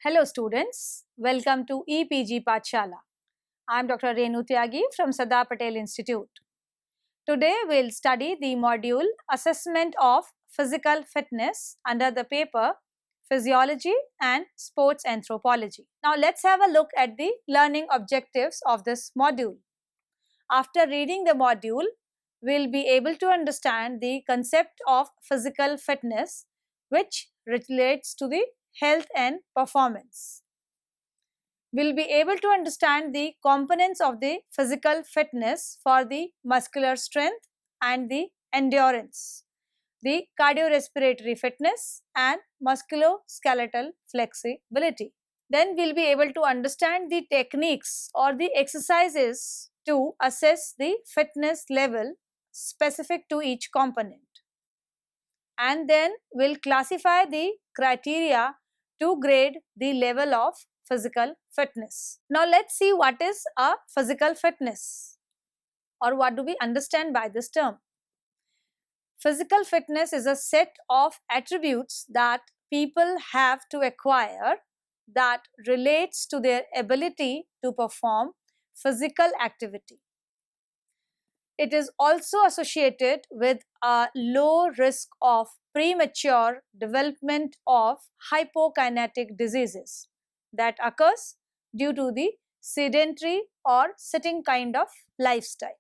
Hello students, welcome to EPG Pathshala. I am Dr. Renu Tyagi from Sardar Patel Institute. Today we will study the module Assessment of Physical Fitness under the paper Physiology and Sports Anthropology. Now let's have a look at the learning objectives of this module. After reading the module, we will be able to understand the concept of physical fitness, which relates to the health and performance. We will be able to understand the components of the physical fitness for the muscular strength and the endurance, the cardiorespiratory fitness and musculoskeletal flexibility. Then we will be able to understand the techniques or the exercises to assess the fitness level specific to each component. And then we will classify the criteria to grade the level of physical fitness. Now let's see what is a physical fitness, or what do we understand by this term. Physical fitness is a set of attributes that people have to acquire that relates to their ability to perform physical activity. It is also associated with a low risk of premature development of hypokinetic diseases that occurs due to the sedentary or sitting kind of lifestyle.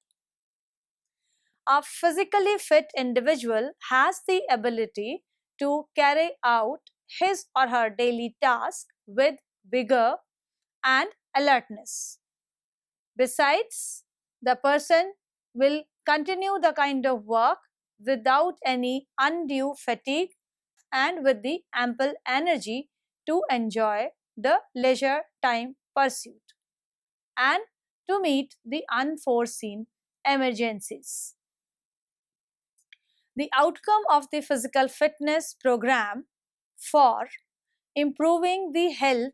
A physically fit individual has the ability to carry out his or her daily task with vigor and alertness. Besides, the person will continue the kind of work without any undue fatigue and with the ample energy to enjoy the leisure time pursuit and to meet the unforeseen emergencies. The outcome of the physical fitness program for improving the health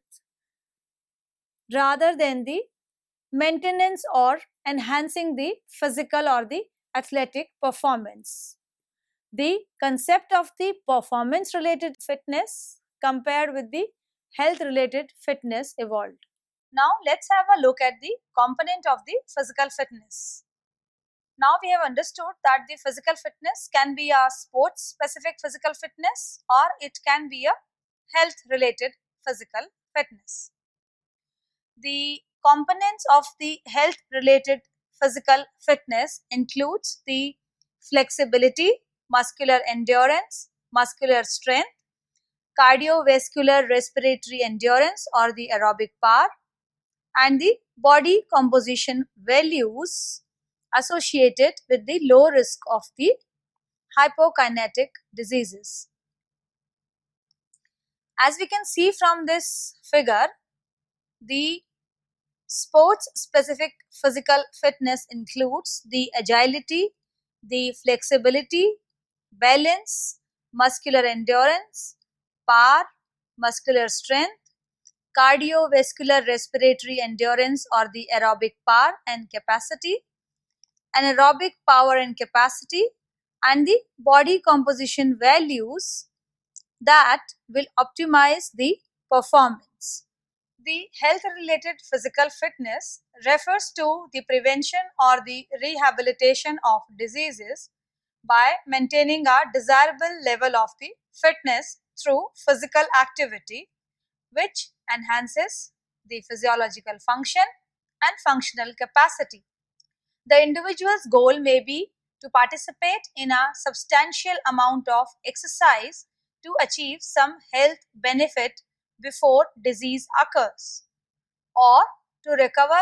rather than the maintenance or enhancing the physical or the athletic performance. The concept of the performance related fitness compared with the health related fitness evolved. Now let's have a look at the component of the physical fitness. Now we have understood that the physical fitness can be a sports specific physical fitness or it can be a health related physical fitness. The components of the health related physical fitness includes the flexibility, muscular endurance, muscular strength, cardiovascular respiratory endurance or the aerobic power, and the body composition values associated with the low risk of the hypokinetic diseases. As we can see from this figure, the sports specific physical fitness includes the agility, the flexibility, balance, muscular endurance, power, muscular strength, cardiovascular respiratory endurance or the aerobic power and capacity, anaerobic power and capacity, and the body composition values that will optimize the performance. The health related physical fitness refers to the prevention or the rehabilitation of diseases by maintaining a desirable level of the fitness through physical activity, which enhances the physiological function and functional capacity. The individual's goal may be to participate in a substantial amount of exercise to achieve some health benefit before disease occurs, or to recover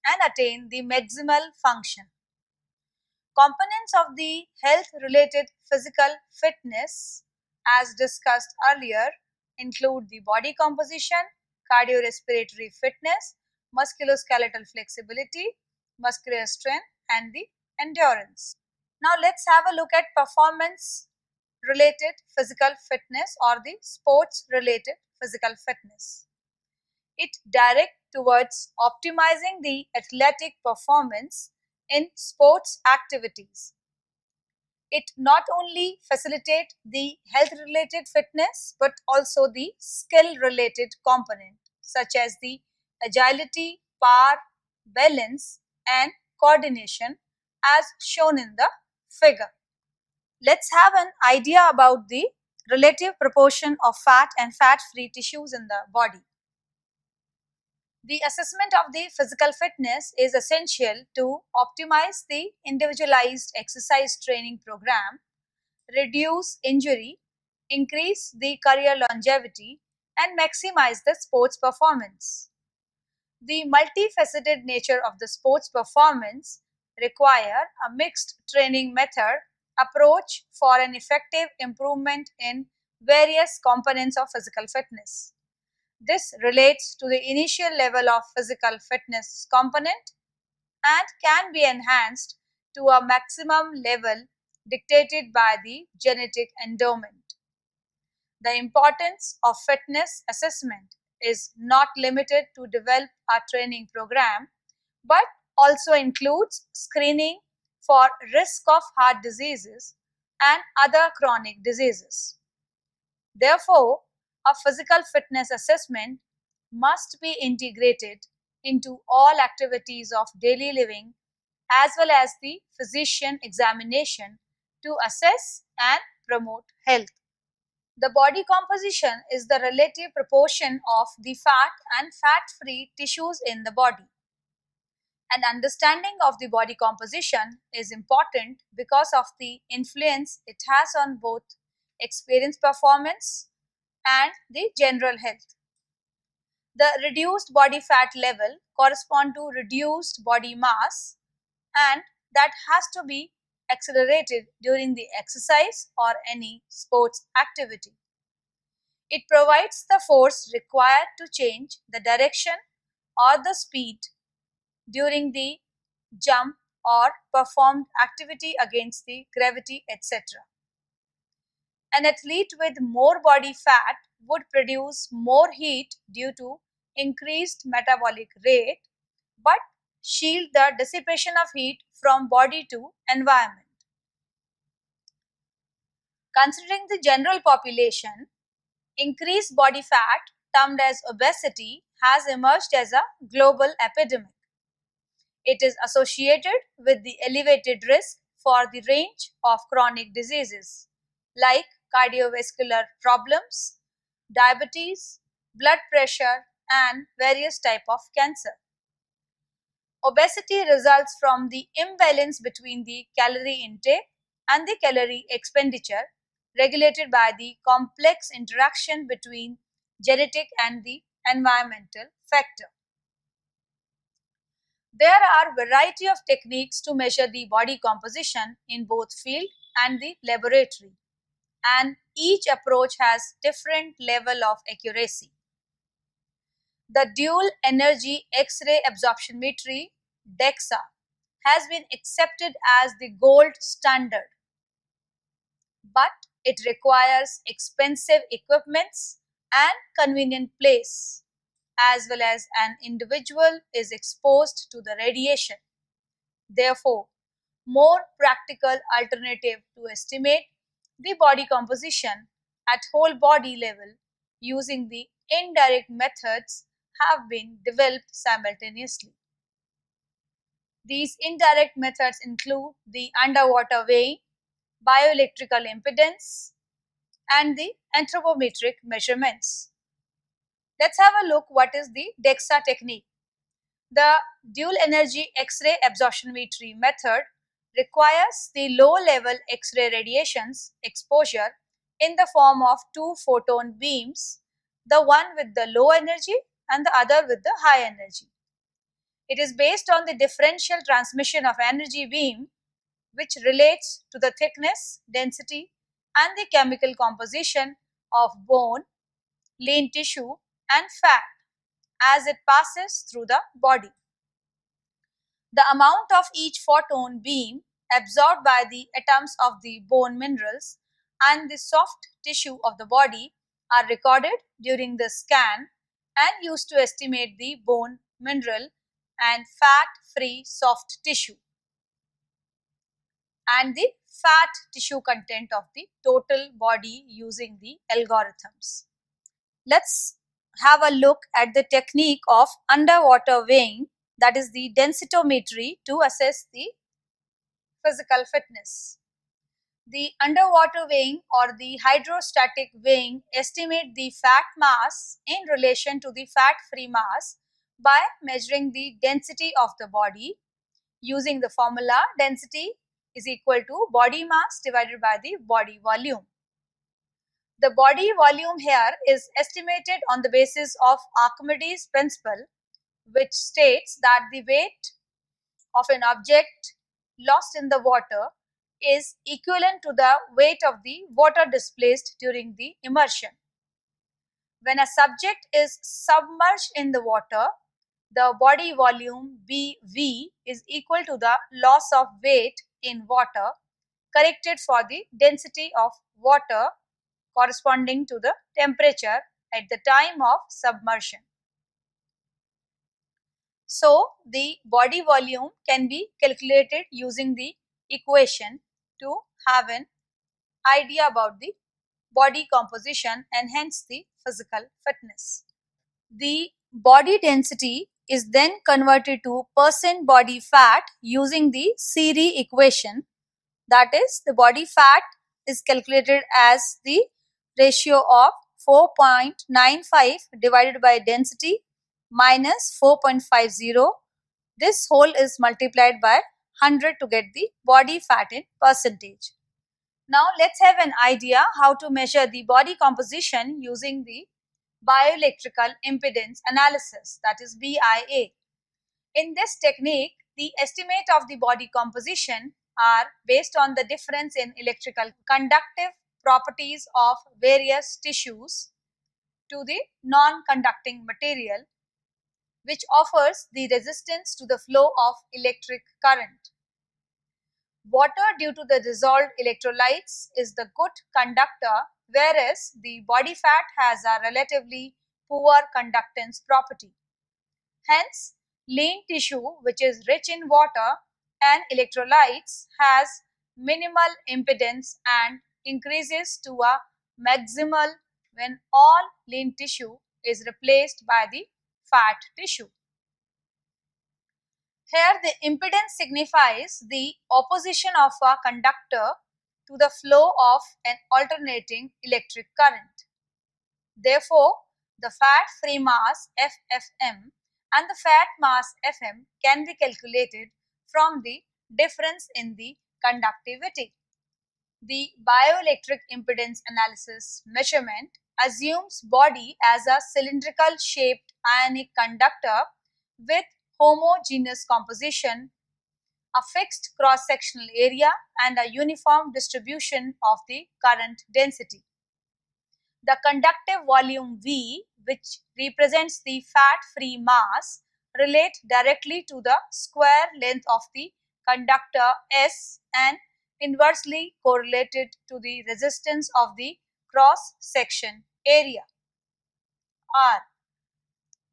and attain the maximal function. Components of the health related physical fitness, as discussed earlier, include the body composition, cardiorespiratory fitness, musculoskeletal flexibility, muscular strength, and the endurance. Now let's have a look at performance related physical fitness or the sports related physical fitness. It directs towards optimizing the athletic performance in sports activities. It not only facilitates the health related fitness but also the skill related component such as the agility, power, balance and coordination as shown in the figure. Let's have an idea about the relative proportion of fat and fat free tissues in the body. The assessment of the physical fitness is essential to optimize the individualized exercise training program, reduce injury, increase the career longevity, and maximize the sports performance. The multifaceted nature of the sports performance require a mixed training method approach for an effective improvement in various components of physical fitness. This relates to the initial level of physical fitness component and can be enhanced to a maximum level dictated by the genetic endowment. The importance of fitness assessment is not limited to develop a training program but also includes screening for risk of heart diseases and other chronic diseases. Therefore, a physical fitness assessment must be integrated into all activities of daily living as well as the physician examination to assess and promote health. The body composition is the relative proportion of the fat and fat-free tissues in the body. An understanding of the body composition is important because of the influence it has on both experience performance and the general health. The reduced body fat level correspond to reduced body mass and that has to be accelerated during the exercise or any sports activity. It provides the force required to change the direction or the speed during the jump or performed activity against the gravity, etc. An athlete with more body fat would produce more heat due to increased metabolic rate but shield the dissipation of heat from body to environment. Considering the general population, increased body fat, termed as obesity, has emerged as a global epidemic. It is associated with the elevated risk for the range of chronic diseases like cardiovascular problems, diabetes, blood pressure, and various types of cancer. Obesity results from the imbalance between the calorie intake and the calorie expenditure, regulated by the complex interaction between genetic and the environmental factor. There are a variety of techniques to measure the body composition in both field and the laboratory, and each approach has different level of accuracy. The dual energy X-ray absorptiometry DEXA has been accepted as the gold standard, but it requires expensive equipments and convenient place as well as an individual is exposed to the radiation. Therefore, more practical alternative to estimate the body composition at whole body level using the indirect methods have been developed simultaneously. These indirect methods include the underwater weighing, bioelectrical impedance, and the anthropometric measurements. Let's have a look what is the DEXA technique. The dual energy X-ray absorptiometry method requires the low-level X-ray radiations exposure in the form of two photon beams, the one with the low energy and the other with the high energy. It is based on the differential transmission of energy beam which relates to the thickness, density and the chemical composition of bone, lean tissue and fat as it passes through the body. The amount of each photon beam absorbed by the atoms of the bone minerals and the soft tissue of the body are recorded during the scan and used to estimate the bone mineral and fat-free soft tissue and the fat tissue content of the total body using the algorithms. Let's have a look at the technique of underwater weighing, that is the densitometry, to assess the physical fitness. The underwater weighing or the hydrostatic weighing estimate the fat mass in relation to the fat-free mass by measuring the density of the body using the formula density is equal to body mass divided by the body volume. The body volume here is estimated on the basis of Archimedes' principle, which states that the weight of an object lost in the water is equivalent to the weight of the water displaced during the immersion. When a subject is submerged in the water, the body volume BV is equal to the loss of weight in water corrected for the density of water corresponding to the temperature at the time of submersion. So, the body volume can be calculated using the equation to have an idea about the body composition and hence the physical fitness. The body density is then converted to percent body fat using the Seery equation, that is the body fat is calculated as the ratio of 4.95 divided by density minus 4.50. This whole is multiplied by 100 to get the body fat in percentage. Now let's have an idea how to measure the body composition using the bioelectrical impedance analysis, that is BIA. In this technique, the estimate of the body composition are based on the difference in electrical conductive properties of various tissues to the non-conducting material, which offers the resistance to the flow of electric current. Water, due to the dissolved electrolytes, is the good conductor, whereas the body fat has a relatively poor conductance property. Hence, lean tissue, which is rich in water and electrolytes, has minimal impedance and increases to a maximal when all lean tissue is replaced by the fat tissue. Here the impedance signifies the opposition of a conductor to the flow of an alternating electric current. Therefore, the fat-free mass FFM and the fat mass Fm can be calculated from the difference in the conductivity. The bioelectric impedance analysis measurement assumes body as a cylindrical shaped ionic conductor with homogeneous composition, a fixed cross-sectional area and a uniform distribution of the current density. The conductive volume V, which represents the fat-free mass, relate directly to the square length of the conductor S and inversely correlated to the resistance of the cross-section area R.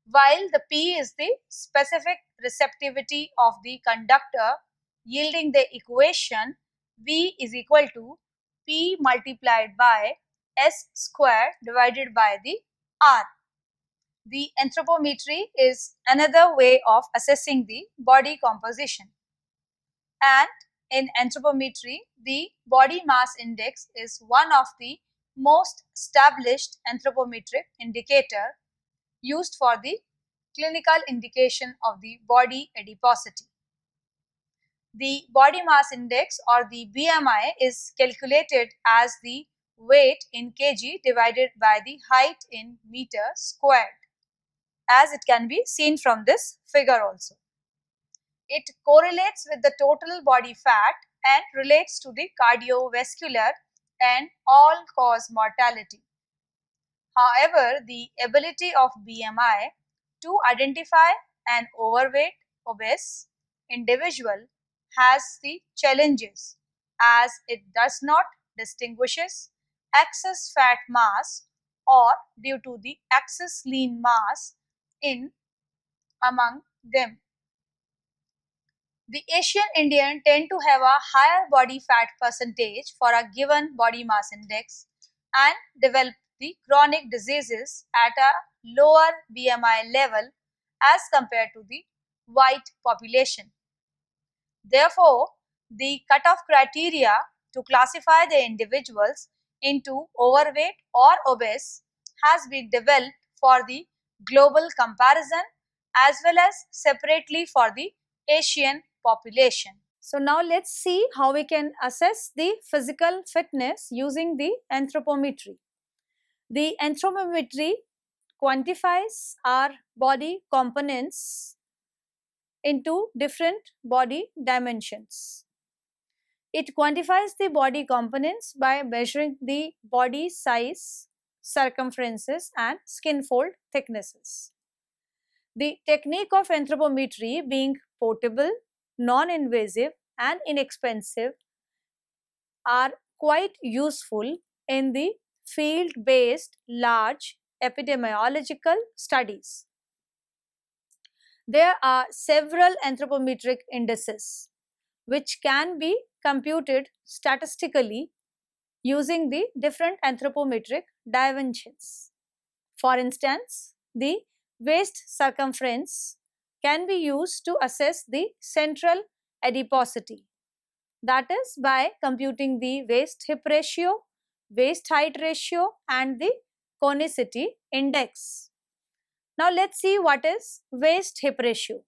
While the P is the specific receptivity of the conductor, yielding the equation V is equal to P multiplied by S square divided by the R. The anthropometry is another way of assessing the body composition. And in anthropometry, the body mass index is one of the most established anthropometric indicator used for the clinical indication of the body adiposity. The body mass index or the BMI is calculated as the weight in kg divided by the height in meter squared, as it can be seen from this figure also. It correlates with the total body fat and relates to the cardiovascular and all-cause mortality. However, the ability of BMI to identify an overweight, obese individual has the challenges, as it does not distinguishes excess fat mass or due to the excess lean mass in among them. The Asian Indian tend to have a higher body fat percentage for a given body mass index and develop the chronic diseases at a lower BMI level as compared to the white population. Therefore, the cutoff criteria to classify the individuals into overweight or obese has been developed for the global comparison as well as separately for the Asian population. So now let's see how we can assess the physical fitness using the anthropometry. The anthropometry quantifies our body components into different body dimensions. It quantifies the body components by measuring the body size, circumferences and skin fold thicknesses. The technique of anthropometry being portable, non-invasive and inexpensive are quite useful in the field-based large epidemiological studies. There are several anthropometric indices which can be computed statistically using the different anthropometric dimensions. For instance, the waist circumference can be used to assess the central adiposity. That is by computing the waist hip ratio, waist height ratio and the conicity index. Now let's see what is waist hip ratio.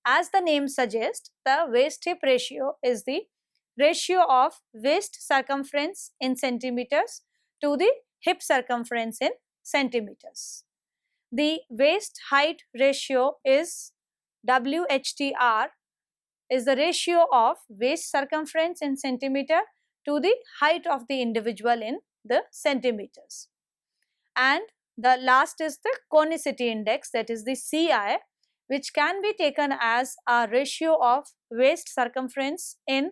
As the name suggests, the waist hip ratio is the ratio of waist circumference in centimeters to the hip circumference in centimeters. The waist height ratio is WHTR, is the ratio of waist circumference in centimeter to the height of the individual in the centimeters. And the last is the conicity index, that is the CI, which can be taken as a ratio of waist circumference in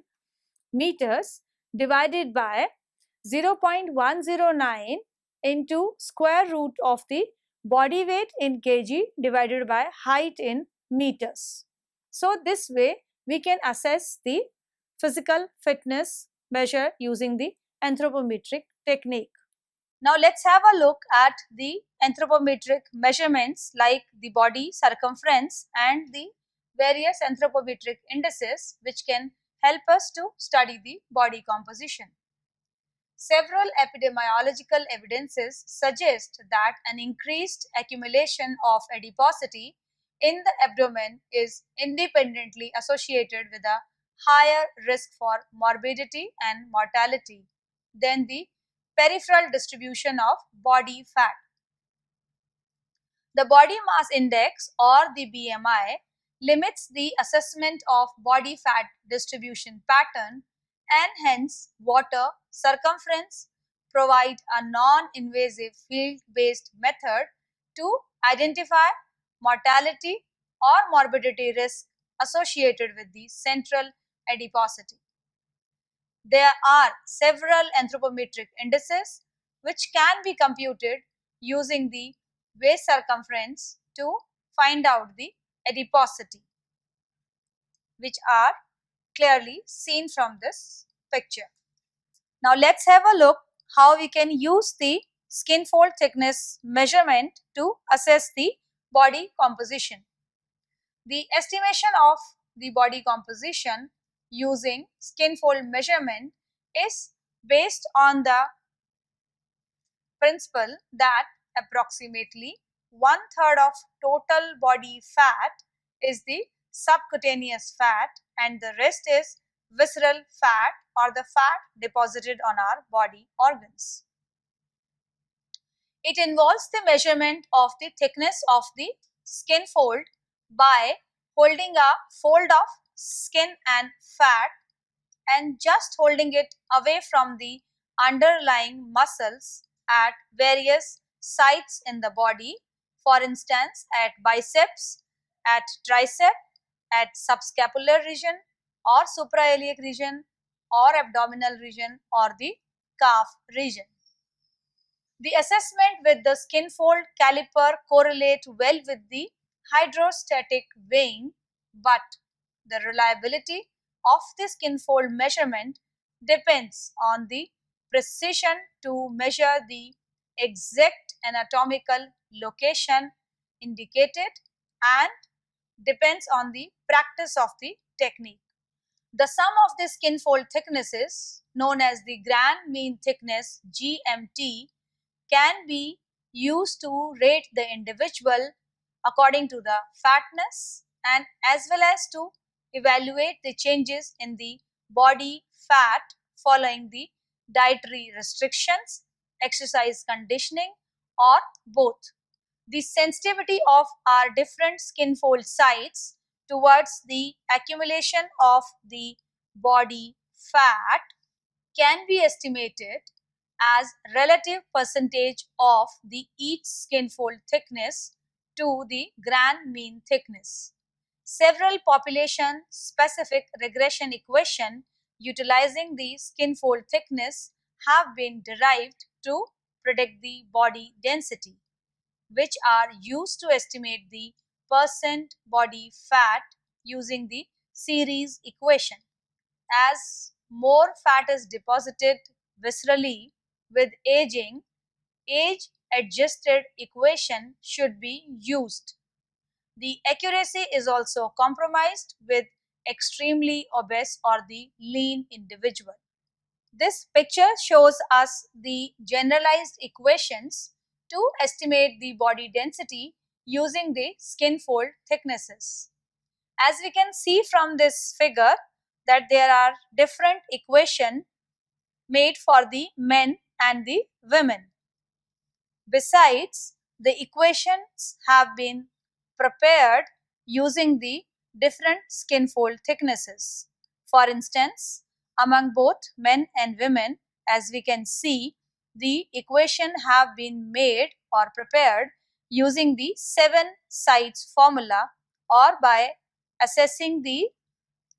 meters divided by 0.109 into square root of the body weight in kg divided by height in meters. So this way we can assess the physical fitness measure using the anthropometric technique. Now let's have a look at the anthropometric measurements like the body circumference and the various anthropometric indices which can help us to study the body composition. Several epidemiological evidences suggest that an increased accumulation of adiposity in the abdomen is independently associated with a higher risk for morbidity and mortality than the peripheral distribution of body fat. The body mass index or the BMI limits the assessment of body fat distribution pattern and hence water circumference provide a non-invasive field-based method to identify mortality or morbidity risk associated with the central adiposity. There are several anthropometric indices which can be computed using the waist circumference to find out the adiposity, which are clearly seen from this picture. Now let's have a look how we can use the skin fold thickness measurement to assess the body composition. The estimation of the body composition using skin fold measurement is based on the principle that approximately 1/3 of total body fat is the subcutaneous fat and the rest is visceral fat or the fat deposited on our body organs. It involves the measurement of the thickness of the skin fold by holding a fold of skin and fat and just holding it away from the underlying muscles at various sites in the body, for instance at biceps, at tricep, at subscapular region or suprailiac region or abdominal region or the calf region. The assessment with the skin fold caliper correlate well with the hydrostatic weighing, but the reliability of the skin fold measurement depends on the precision to measure the exact anatomical location indicated and depends on the practice of the technique. The sum of the skin fold thicknesses, known as the grand mean thickness GMT, can be used to rate the individual according to the fatness and as well as to evaluate the changes in the body fat following the dietary restrictions, exercise conditioning, or both. The sensitivity of our different skin fold sites towards the accumulation of the body fat can be estimated as relative percentage of the each skin fold thickness to the grand mean thickness. Several population specific regression equation utilizing the skin fold thickness have been derived to predict the body density, which are used to estimate the percent body fat using the series equation. As more fat is deposited viscerally with aging, age adjusted equation should be used. The accuracy is also compromised with extremely obese or the lean individual. This picture shows us the generalized equations to estimate the body density using the skin fold thicknesses. As we can see from this figure that there are different equations made for the men and the women. Besides, the equations have been prepared using the different skin fold thicknesses. For instance, among both men and women, as we can see, the equation have been made or prepared using the 7 sides formula or by assessing the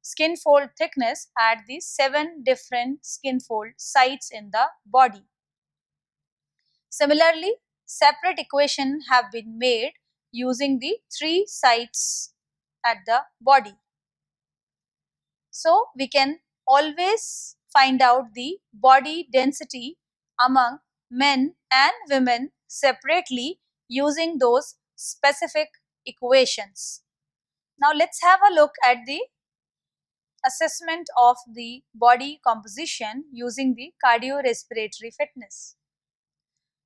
skin fold thickness at the 7 different skin fold sites in the body. Similarly, separate equations have been made using the 3 sites at the body. So, we can always find out the body density among men and women separately using those specific equations. Now, let's have a look at the assessment of the body composition using the cardiorespiratory fitness.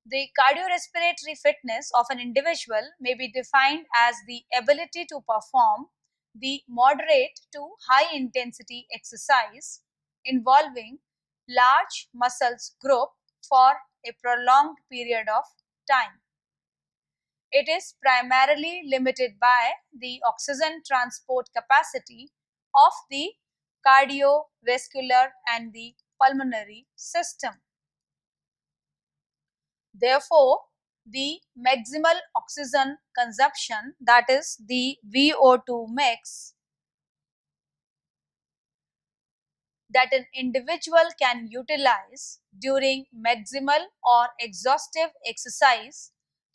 The cardiorespiratory fitness of an individual may be defined as the ability to perform the moderate to high intensity exercise involving large muscles group for a prolonged period of time. It is primarily limited by the oxygen transport capacity of the cardiovascular and the pulmonary system. Therefore, the maximal oxygen consumption, that is the VO2 max, that an individual can utilize during maximal or exhaustive exercise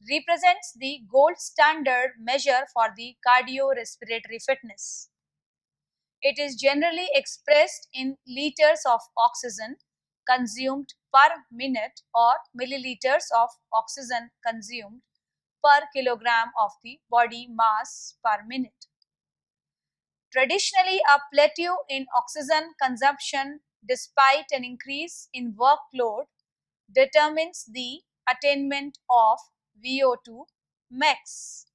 represents the gold standard measure for the cardiorespiratory fitness. It is generally expressed in liters of oxygen consumed per minute or milliliters of oxygen consumed per kilogram of the body mass per minute. Traditionally, a plateau in oxygen consumption despite an increase in workload determines the attainment of VO2 max.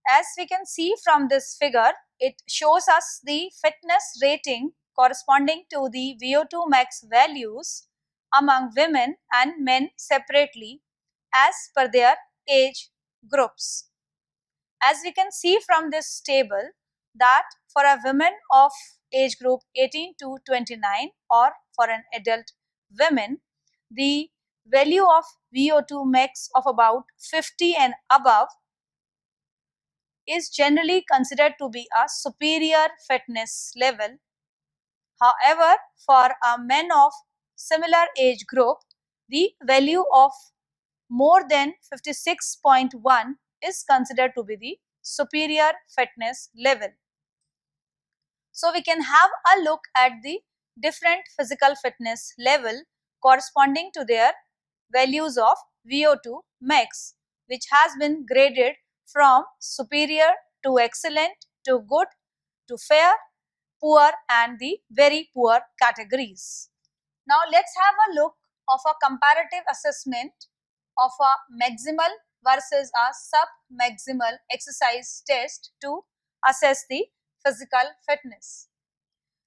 As we can see from this figure, it shows us the fitness rating corresponding to the VO2 max values among women and men separately as per their age groups. As we can see from this table that for a woman of age group 18 to 29 or for an adult women, the value of VO2 max of about 50 and above is generally considered to be a superior fitness level. However, for a men of similar age group, the value of more than 56.1 is considered to be the superior fitness level. So we can have a look at the different physical fitness level corresponding to their values of VO2 max, which has been graded from superior to excellent to good to fair, poor and the very poor categories. Now let's have a look of a comparative assessment of a maximal versus a sub-maximal exercise test to assess the physical fitness.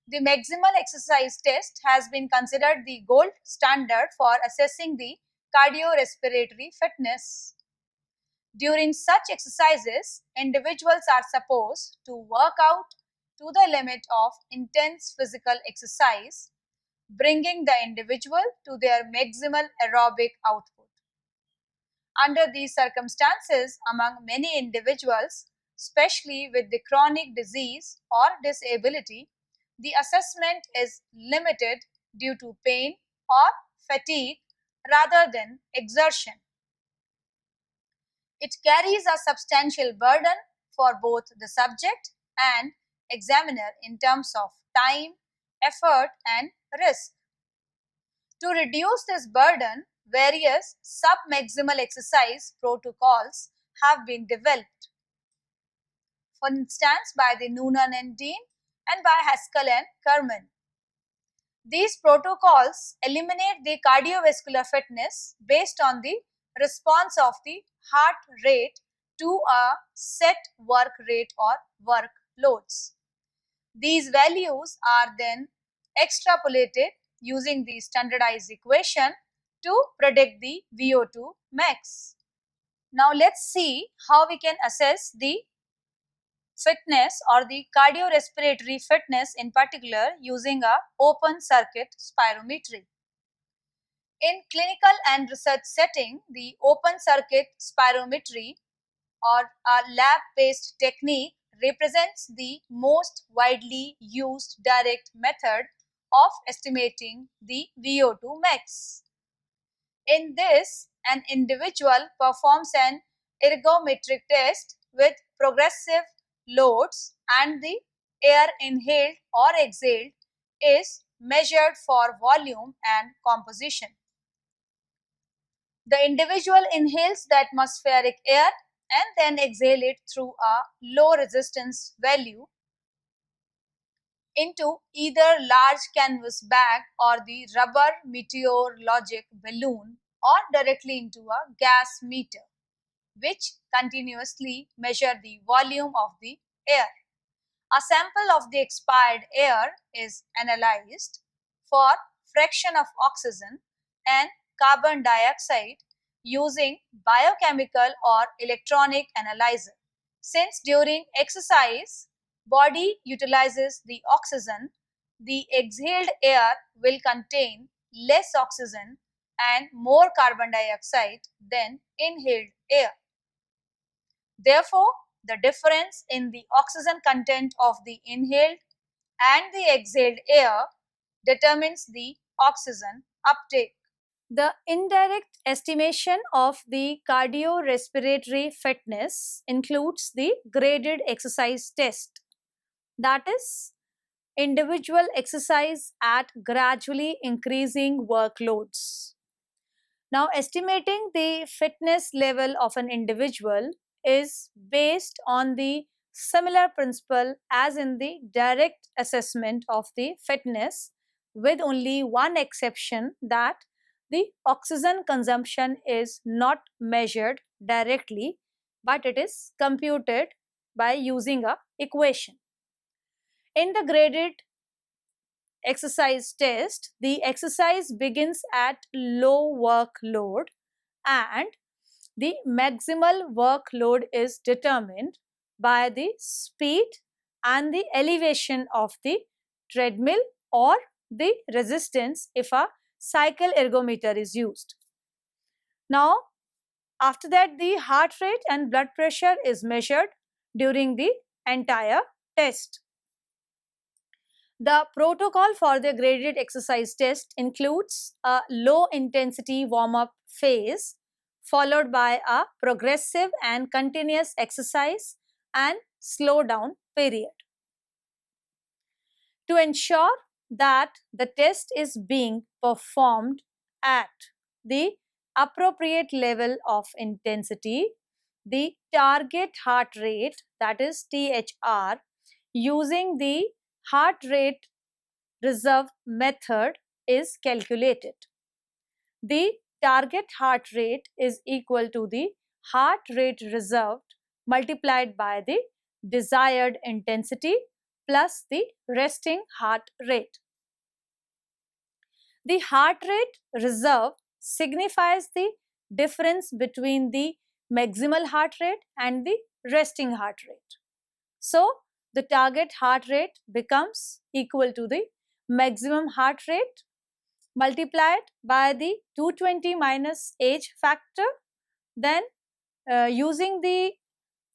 The maximal exercise test has been considered the gold standard for assessing the cardiorespiratory fitness. During such exercises, individuals are supposed to work out to the limit of intense physical exercise, bringing the individual to their maximal aerobic output. Under these circumstances, among many individuals, especially with the chronic disease or disability, the assessment is limited due to pain or fatigue rather than exertion. It carries a substantial burden for both the subject and examiner in terms of time, effort, and risk. To reduce this burden, various sub-maximal exercise protocols have been developed. For instance, by the Noonan and Dean and by Haskell and Kerman. These protocols eliminate the cardiovascular fitness based on the response of the heart rate to a set work rate or work loads. These values are then extrapolated using the standardized equation to predict the VO2 max. Now let's see how we can assess the fitness or the cardiorespiratory fitness in particular using a open circuit spirometry. In clinical and research setting, the open circuit spirometry or a lab-based technique represents the most widely used direct method of estimating the VO2 max. In this, an individual performs an ergometric test with progressive loads and the air inhaled or exhaled is measured for volume and composition. The individual inhales the atmospheric air and then exhale it through a low resistance value into either large canvas bag or the rubber meteorologic balloon or directly into a gas meter, which continuously measure the volume of the air. A sample of the expired air is analyzed for fraction of oxygen and carbon dioxide using biochemical or electronic analyzer. Since during exercise, body utilizes the oxygen, the exhaled air will contain less oxygen and more carbon dioxide than inhaled air. Therefore, the difference in the oxygen content of the inhaled and the exhaled air determines the oxygen uptake. The indirect estimation of the cardiorespiratory fitness includes the graded exercise test. That is, individual exercise at gradually increasing workloads. Now, estimating the fitness level of an individual is based on the similar principle as in the direct assessment of the fitness, with only one exception, that the oxygen consumption is not measured directly, but it is computed by using a equation. In the graded exercise test, the exercise begins at low workload and the maximal workload is determined by the speed and the elevation of the treadmill or the resistance if a cycle ergometer is used. Now, after that, the heart rate and blood pressure is measured during the entire test. The protocol for the graded exercise test includes a low intensity warm-up phase followed by a progressive and continuous exercise and slow down period. To ensure that the test is being performed at the appropriate level of intensity, the target heart rate, that is THR, using the heart rate reserve method is calculated. The target heart rate is equal to the heart rate reserved multiplied by the desired intensity plus the resting heart rate. The heart rate reserve signifies the difference between the maximal heart rate and the resting heart rate. So, the target heart rate becomes equal to the maximum heart rate multiplied by the 220 minus age factor. Then using the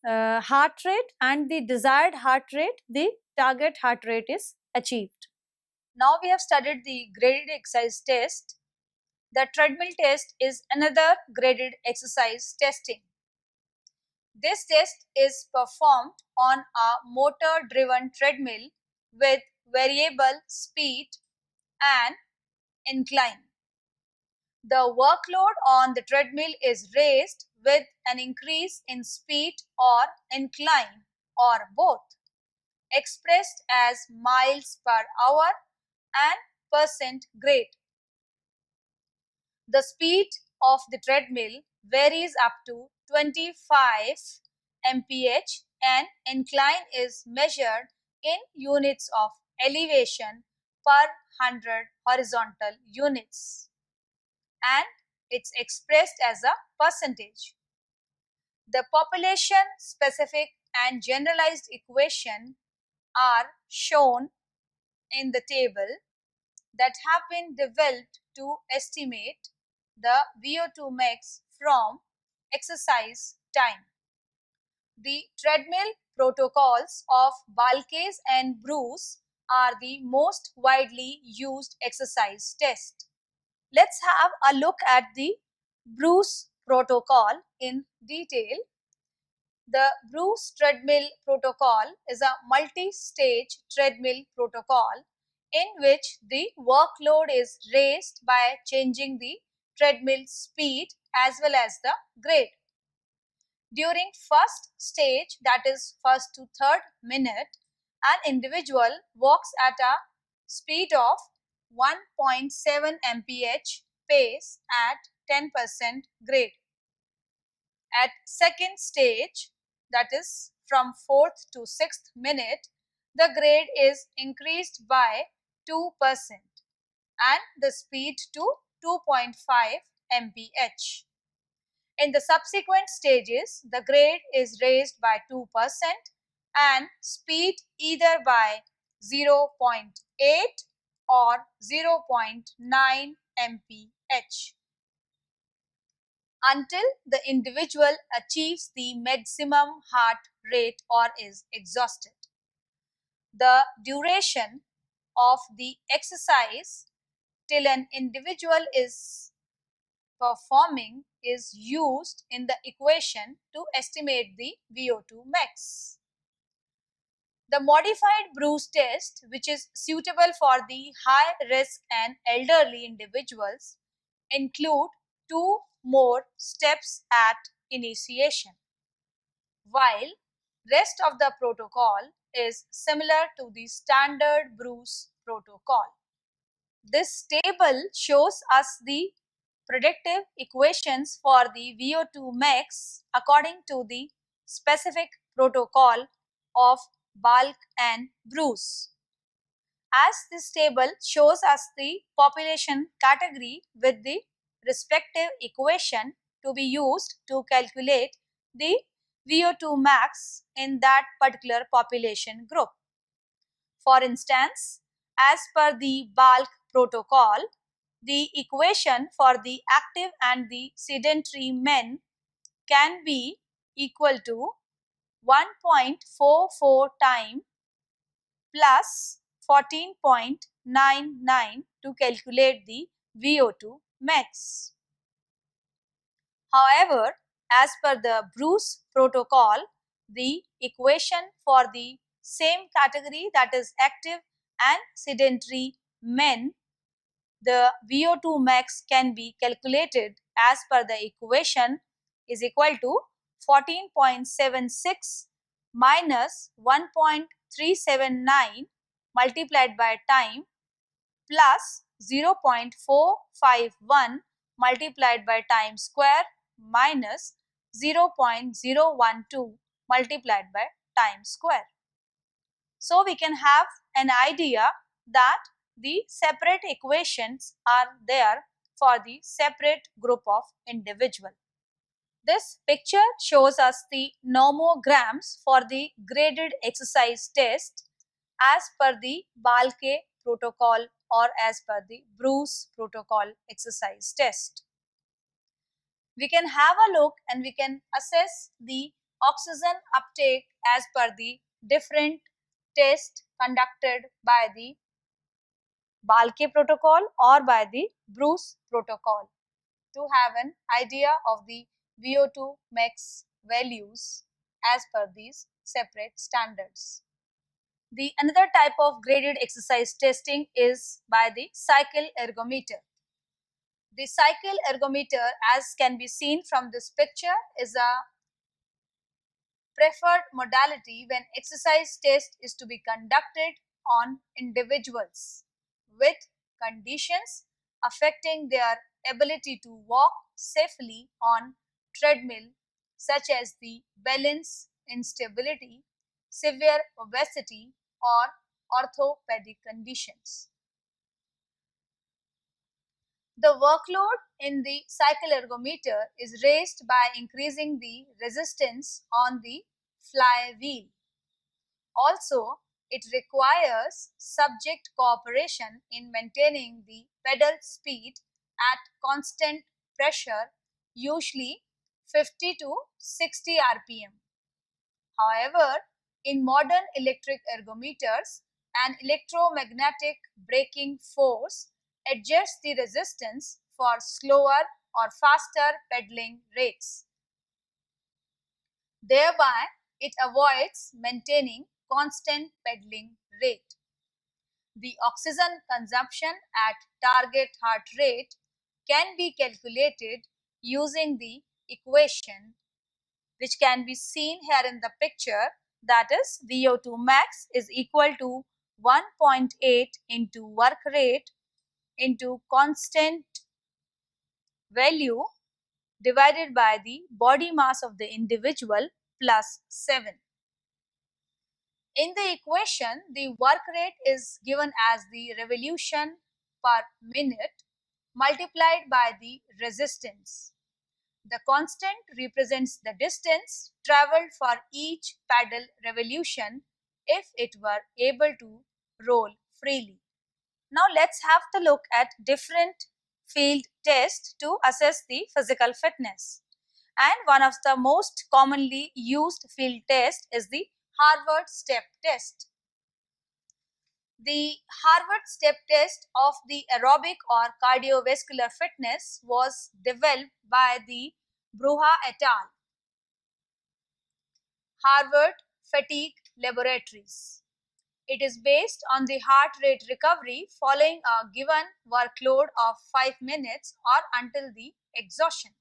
heart rate and the desired heart rate, the target heart rate is achieved. Now we have studied the graded exercise test. The treadmill test is another graded exercise testing. This test is performed on a motor driven treadmill with variable speed and incline. The workload on the treadmill is raised with an increase in speed or incline or both, expressed as miles per hour and percent grade. The speed of the treadmill varies up to 25 mph and incline is measured in units of elevation per 100 horizontal units, and it's expressed as a percentage. The population specific and generalized equation are shown in the table that have been developed to estimate the VO2 max from exercise time. The treadmill protocols of Balkes and Bruce are the most widely used exercise test. Let's have a look at the Bruce protocol in detail. The Bruce treadmill protocol is a multi-stage treadmill protocol in which the workload is raised by changing the treadmill speed as well as the grade. During first stage, that is first to third minute, an individual walks at a speed of 1.7 mph pace at 10% grade. At second stage, that is from 4th to 6th minute, the grade is increased by 2% and the speed to 2.5 mph. In the subsequent stages, the grade is raised by 2% and speed either by 0.8 or 0.9 mph until the individual achieves the maximum heart rate or is exhausted. The duration of the exercise till an individual is performing is used in the equation to estimate the VO2 max. The modified Bruce test, which is suitable for the high risk and elderly individuals, include two more steps at initiation, while rest of the protocol is similar to the standard Bruce protocol. This table shows us the predictive equations for the VO2 max according to the specific protocol of Balk and Bruce. As this table shows us the population category with the respective equation to be used to calculate the VO2 max in that particular population group. For instance, as per the Balk protocol, the equation for the active and the sedentary men can be equal to 1.44 time plus 14.99 to calculate the VO2 max. However, as per the Bruce protocol, the equation for the same category, that is active and sedentary men, the VO2 max can be calculated as per the equation is equal to 14.76 minus 1.379 multiplied by time plus 0.451 multiplied by time square minus 0.012 multiplied by time square. So we can have an idea that the separate equations are there for the separate group of individual. This picture shows us the nomograms for the graded exercise test as per the Balke protocol or as per the Bruce protocol exercise test. We can have a look and we can assess the oxygen uptake as per the different test conducted by the Balke protocol or by the Bruce protocol to have an idea of the VO2 max values as per these separate standards. The another type of graded exercise testing is by the cycle ergometer. The cycle ergometer, as can be seen from this picture, is a preferred modality when exercise test is to be conducted on individuals with conditions affecting their ability to walk safely on treadmill, such as the balance instability, severe obesity or orthopedic conditions. The workload in the cycle ergometer is raised by increasing the resistance on the flywheel. Also, it requires subject cooperation in maintaining the pedal speed at constant pressure, usually 50 to 60 rpm. However, in modern electric ergometers, an electromagnetic braking force adjusts the resistance for slower or faster pedaling rates. Thereby, it avoids maintaining constant pedaling rate. The oxygen consumption at target heart rate can be calculated using the equation which can be seen here in the picture, that is VO2 max is equal to 1.8 into work rate into constant value divided by the body mass of the individual plus 7. In the equation, the work rate is given as the revolution per minute multiplied by the resistance. The constant represents the distance travelled for each paddle revolution if it were able to roll freely. Now let's have the look at different field tests to assess the physical fitness. And one of the most commonly used field test is the Harvard Step Test. The Harvard Step Test of the aerobic or cardiovascular fitness was developed by the Bruha et al. Harvard Fatigue Laboratories. It is based on the heart rate recovery following a given workload of 5 minutes or until the exhaustion.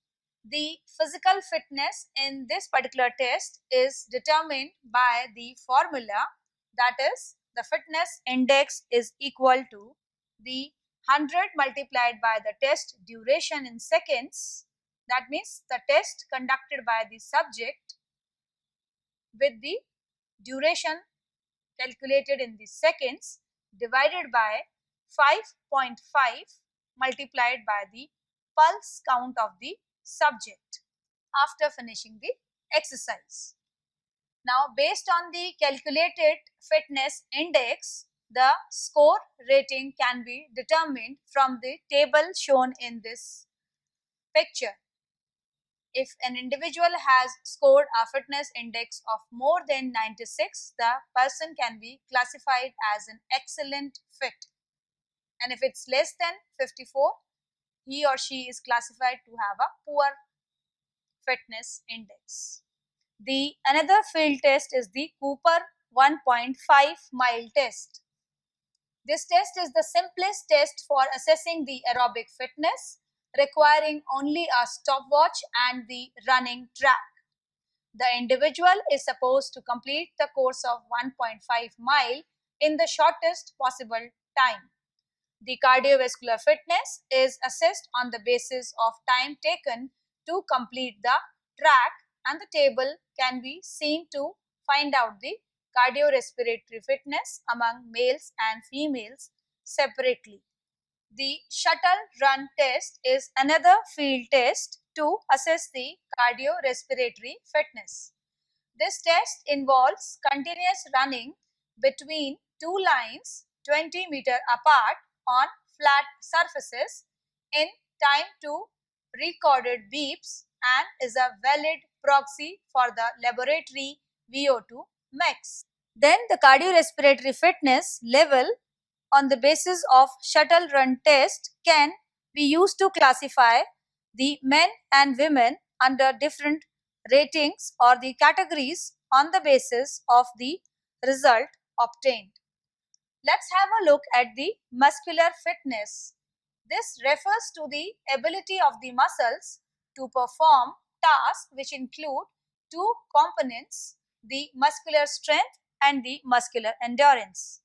The physical fitness in this particular test is determined by the formula, that is the fitness index is equal to the 100 multiplied by the test duration in seconds, that means the test conducted by the subject with the duration calculated in the seconds divided by 5.5 multiplied by the pulse count of the subject after finishing the exercise. Now, based on the calculated fitness index, the score rating can be determined from the table shown in this picture. If an individual has scored a fitness index of more than 96, the person can be classified as an excellent fit. And if it's less than 54, he or she is classified to have a poor fitness index. The another field test is the Cooper 1.5 mile test. This test is the simplest test for assessing the aerobic fitness, requiring only a stopwatch and the running track. The individual is supposed to complete the course of 1.5 mile in the shortest possible time. The cardiovascular fitness is assessed on the basis of time taken to complete the track, and the table can be seen to find out the cardiorespiratory fitness among males and females separately. The shuttle run test is another field test to assess the cardiorespiratory fitness. This test involves continuous running between two lines 20 meters apart on flat surfaces in time to recorded beeps and is a valid proxy for the laboratory VO2 max. Then the cardiorespiratory fitness level on the basis of shuttle run test can be used to classify the men and women under different ratings or the categories on the basis of the result obtained. Let's have a look at the muscular fitness. This refers to the ability of the muscles to perform tasks which include two components, the muscular strength and the muscular endurance.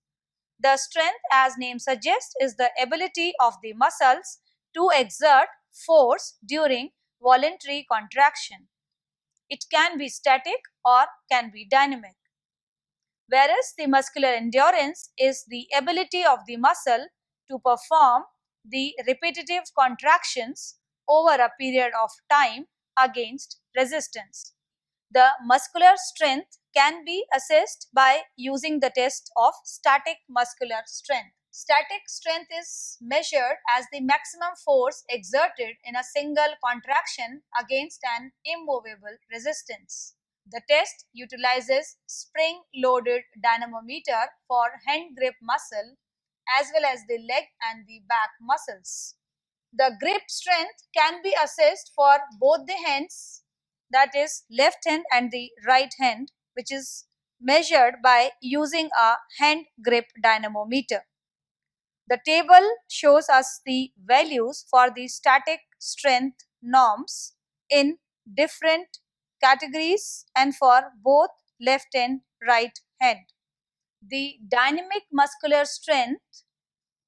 The strength, as name suggests, is the ability of the muscles to exert force during voluntary contraction. It can be static or can be dynamic. Whereas the muscular endurance is the ability of the muscle to perform the repetitive contractions over a period of time against resistance. The muscular strength can be assessed by using the test of static muscular strength. Static strength is measured as the maximum force exerted in a single contraction against an immovable resistance. The test utilizes spring-loaded dynamometer for hand grip muscle as well as the leg and the back muscles. The grip strength can be assessed for both the hands, that is left hand and the right hand, which is measured by using a hand grip dynamometer. The table shows us the values for the static strength norms in different categories and for both left and right hand. The dynamic muscular strength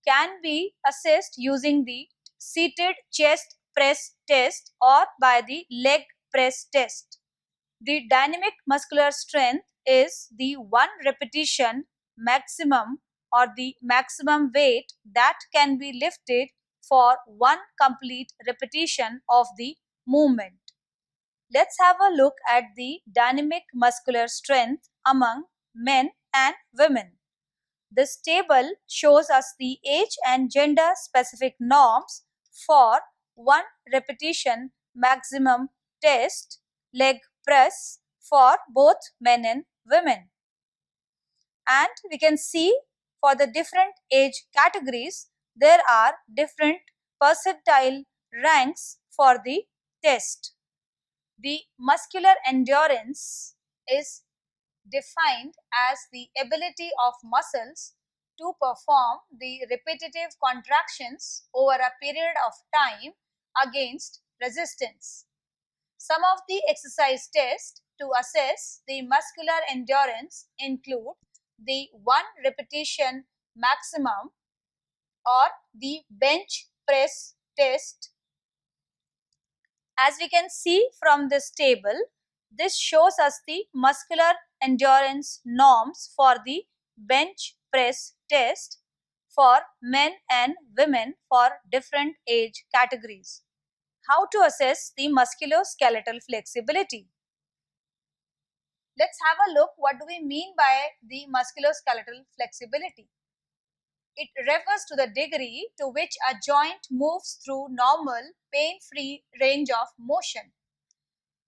can be assessed using the seated chest press test or by the leg press test. The dynamic muscular strength is the one repetition maximum or the maximum weight that can be lifted for one complete repetition of the movement. Let's have a look at the dynamic muscular strength among men and women. This table shows us the age and gender specific norms for one repetition maximum test leg press for both men and women. And we can see for the different age categories, there are different percentile ranks for the test. The muscular endurance is defined as the ability of muscles to perform the repetitive contractions over a period of time against resistance. Some of the exercise tests to assess the muscular endurance include the one repetition maximum or the bench press test. As we can see from this table, this shows us the muscular endurance norms for the bench press test for men and women for different age categories. How to assess the musculoskeletal flexibility? Let's have a look what do we mean by the musculoskeletal flexibility. It refers to the degree to which a joint moves through normal pain-free range of motion.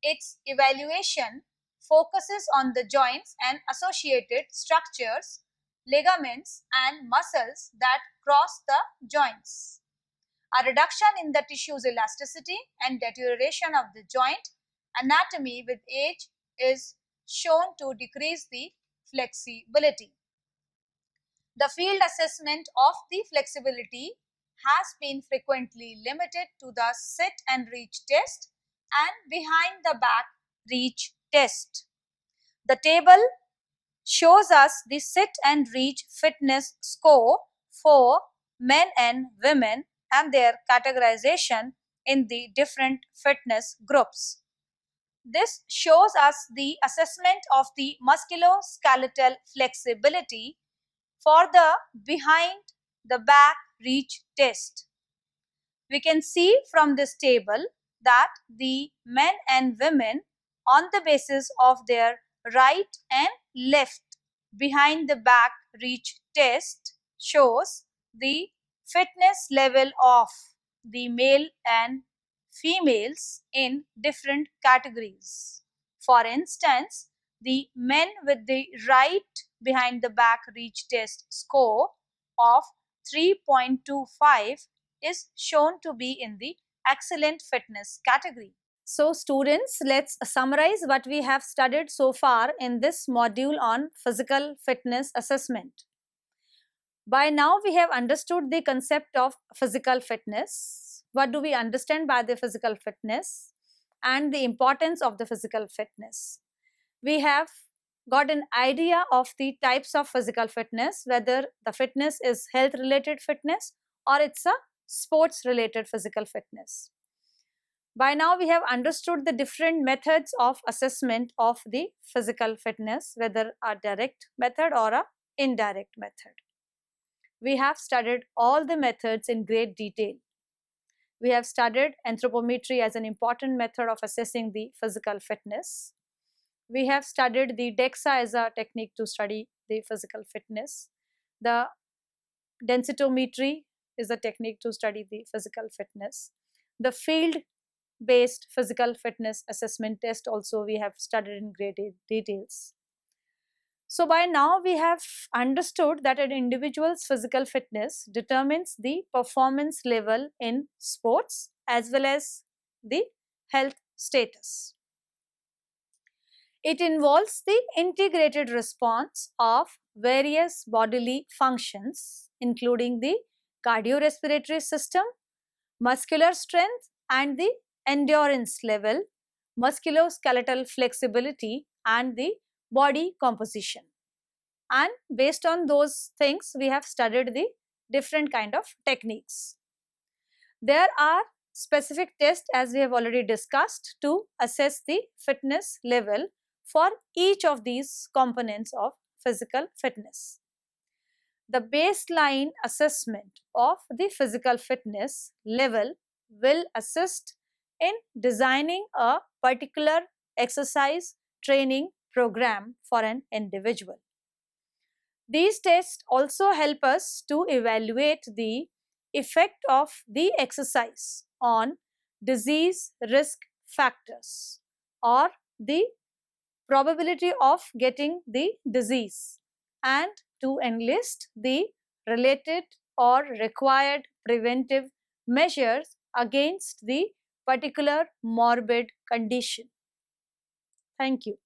Its evaluation focuses on the joints and associated structures, ligaments and muscles that cross the joints. A reduction in the tissue's elasticity and deterioration of the joint anatomy with age is shown to decrease the flexibility. The field assessment of the flexibility has been frequently limited to the sit and reach test and behind the back reach test. The table shows us the sit and reach fitness score for men and women and their categorization in the different fitness groups. This shows us the assessment of the musculoskeletal flexibility for the behind the back reach test. We can see from this table that the men and women, on the basis of their right and left behind the back reach test, shows the fitness level of the male and females in different categories. For instance, the men with the right behind the back reach test score of 3.25 is shown to be in the excellent fitness category. So students, let's summarize what we have studied so far in this module on physical fitness assessment. By now we have understood the concept of physical fitness. What do we understand by the physical fitness and the importance of the physical fitness? We have got an idea of the types of physical fitness, whether the fitness is health related fitness or it's a sports related physical fitness. By now we have understood the different methods of assessment of the physical fitness, whether a direct method or a indirect method. We have studied all the methods in great detail. We have studied anthropometry as an important method of assessing the physical fitness. We have studied the DEXA as a technique to study the physical fitness. The densitometry is a technique to study the physical fitness. The field-based physical fitness assessment test also we have studied in great details. So by now we have understood that an individual's physical fitness determines the performance level in sports as well as the health status. It involves the integrated response of various bodily functions, including the cardiorespiratory system, muscular strength and the endurance level, musculoskeletal flexibility and the body composition. And based on those things, we have studied the different kind of techniques. There are specific tests, as we have already discussed, to assess the fitness level for each of these components of physical fitness. The baseline assessment of the physical fitness level will assist in designing a particular exercise training program for an individual. These tests also help us to evaluate the effect of the exercise on disease risk factors or the probability of getting the disease and to enlist the related or required preventive measures against the particular morbid condition. Thank you.